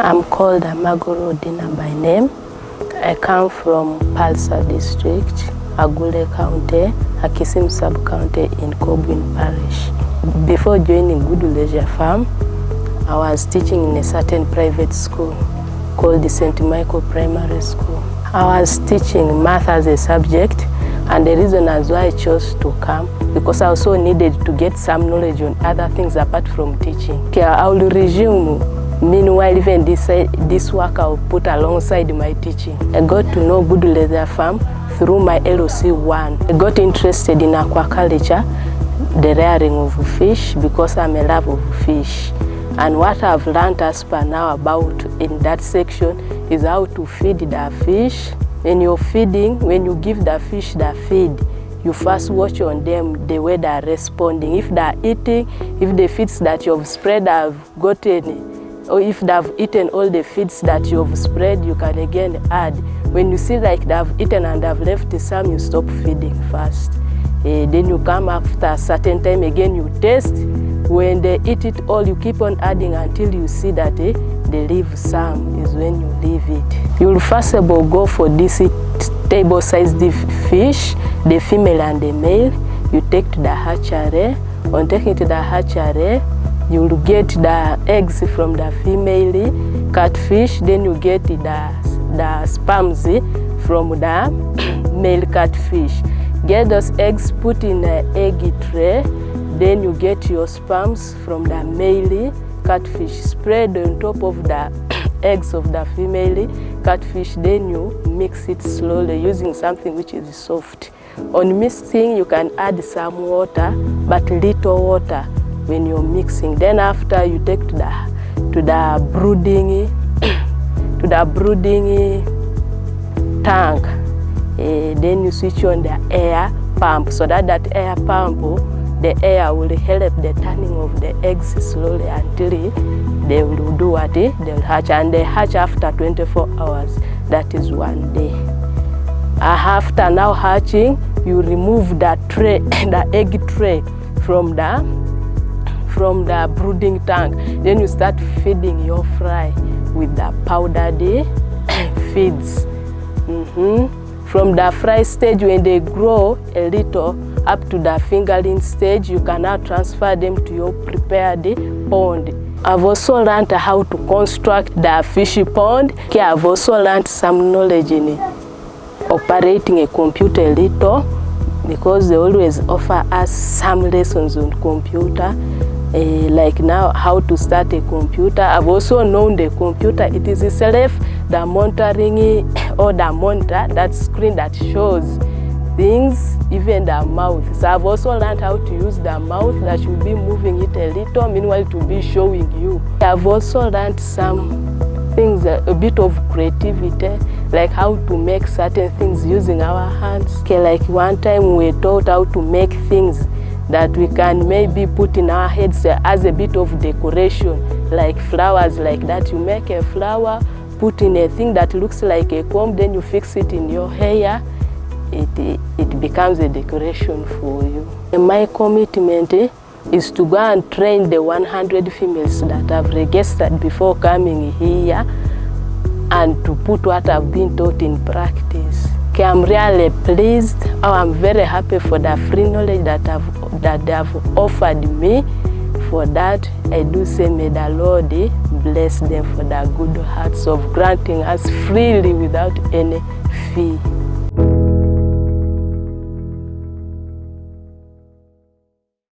I'm called Amagoro Dinah by name. I come from Pallisa District, Agule County, Akisim Sub-County in Kobwin Parish. Before joining Gudie Leisure Farm, I was teaching in a certain private school called the St. Michael Primary School. I was teaching math as a subject, and the reason as why I chose to come, because I also needed to get some knowledge on other things apart from teaching. Okay, I will resume. Meanwhile, even this work I will put alongside my teaching. I got to know Gudie Leisure Farm through my LOC 1. I got interested in aquaculture, the rearing of fish, because I'm a lover of fish. And what I've learned as per now about in that section is how to feed the fish. When you're feeding, when you give the fish the feed, you first watch on them the way they're responding. If they're eating, if the feeds that you've spread have gotten, or if they've eaten all the feeds that you've spread, you can again add. When you see like they've eaten and they've left some, you stop feeding first. Then you come after a certain time again, you test. When they eat it all, you keep on adding until you see that they leave some, is when you leave it. You'll first of all go for this table-sized fish, the female and the male. You take to the hatchery. On taking to the hatchery, you'll get the eggs from the female catfish, then you get the sperms from the male catfish. Get those eggs, put in an egg tray, then you get your sperms from the male catfish, spread on top of the eggs of the female catfish, then you mix it slowly using something which is soft. On mixing, you can add some water, but little water when you're mixing. Then after you take to the brooding tank, then you switch on the air pump, so that air pump, the air will help the turning of the eggs slowly until they will do what? They will hatch, and they hatch after 24 hours. That is 1 day. After now hatching, you remove the tray, the egg tray from the brooding tank. Then you start feeding your fry with the powdered feeds. From the fry stage, when they grow a little up to the fingerling stage, you can now transfer them to your prepared pond. I've also learned how to construct the fishy pond. Okay, I've also learned some knowledge in operating a computer a little, because they always offer us some lessons on computer. Like now, how to start a computer. I've also known the computer, it is itself the monitoring or the monitor, that screen that shows things, even the mouth. So I've also learned how to use the mouth, that should be moving it a little, meanwhile to be showing you. I've also learned some things, a bit of creativity, like how to make certain things using our hands. Okay, like one time we were taught how to make things that we can maybe put in our heads as a bit of decoration, like flowers like that. You make a flower, put in a thing that looks like a comb, then you fix it in your hair. It becomes a decoration for you. And my commitment is to go and train the 100 females that have registered before coming here, and to put what I've been taught in practice. Okay, I'm really pleased. I'm very happy for the free knowledge that they have offered me. For that, I do say may the Lord bless them for the good hearts of granting us freely without any fee.